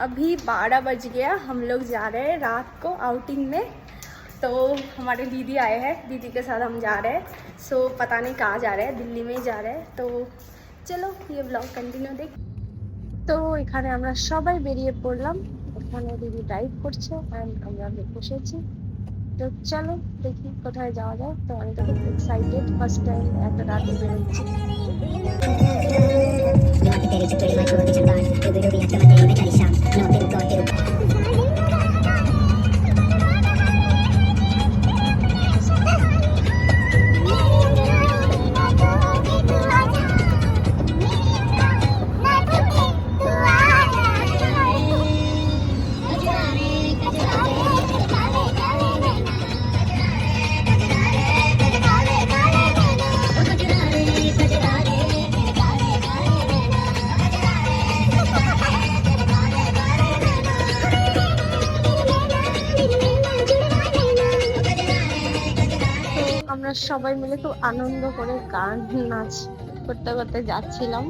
अभी 12 बज गया, हम लोग जा रहे हैं रात को आउटिंग में। तो हमारे दीदी आए हैं, दीदी के साथ हम जा रहे हैं। सो पता नहीं कहाँ जा रहे हैं, दिल्ली में ही जा रहे हैं। तो चलो ये ब्लॉग कंटिन्यू देख। তো এখানে আমরা সবাই বেরিয়ে পড়লাম। এখানে দিদি ড্রাইভ করছে এন্ড আমরা বসেছি। তো চলো দেখি কোথায় যাওয়া যায়। তো আমি তো খুব এক্সাইটেড, ফার্স্ট টাইম এত রাতে বেরোচ্ছি। আমরা সবাই মিলে খুব আনন্দ করে গান নাচ করতে করতে যাচ্ছিলাম।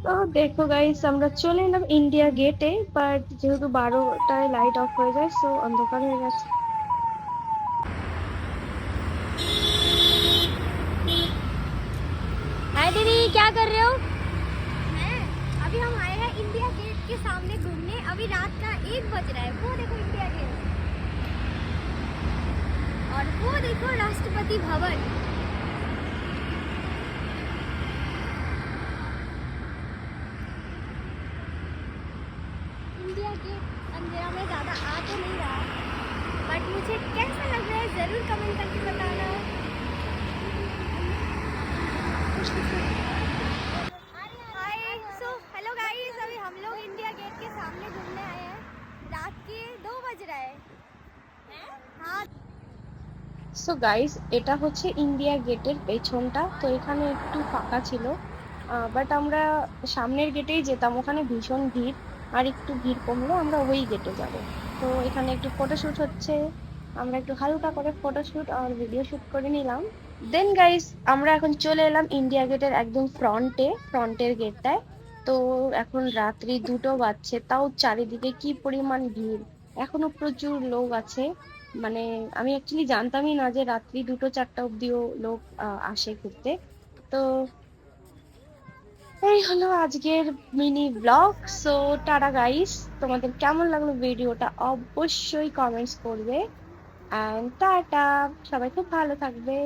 তো দেখো গাইস, আমরা চলে এলাম ইন্ডিয়া গেটে, বাট যেহেতু 12টায় লাইট অফ হয়ে যায় সো অন্ধকার হয়ে গেছে। हाय दीदी, क्या कर रहे हो? अभी हम आए हैं इंडिया गेट के सामने घूमने। अभी रात का 1 बज रहा है। वो देखो इंडिया गेट और वो देखो राष्ट्रपति भवन। इंडिया गेट अंधेरा में ज़्यादा आ तो नहीं रहा, बट मुझे कैसा लग रहा है ज़रूर कमेंट करके बताना। हेलो गाइस, अभी हम लोग इंडिया गेट के सामने घूमने आए हैं। रात के 2 बज रहे हैं। हाँ সো গাইস, এটা হচ্ছে ইন্ডিয়া গেটের পেছনটা। তো এখানে একটু ফাঁকা ছিল, বাট আমরা সামনের গেটেই যেতাম, ওখানে ভীষণ ভিড়। আর একটু ভিড় কমলে আমরা ওই গেটে যাব। তো এখানে একটু ফটোশ্যুট হচ্ছে, আমরা একটু হালকা করে ফটোশ্যুট আর ভিডিও শ্যুট করে নিলাম। দেন গাইস, আমরা এখন চলে এলাম ইন্ডিয়া গেটের একদম ফ্রন্টের গেটটায়। তো এখন রাত্রি 2টো বাজছে, তাও চারিদিকে কি পরিমাণ ভিড়, এখনো প্রচুর লোক আছে। মানে আমি অ্যাকচুয়ালি জানতামই না যে রাত্রি 2টো 4টা অব্দিও লোক আসে ঘুরতে। তো এই হলো আজকের mini blog. So tata guys, তোমাদের কেমন লাগলো ভিডিওটা অবশ্যই কমেন্টস করবে। এন্ড টাটা, সবাই খুব ভালো থাকবে।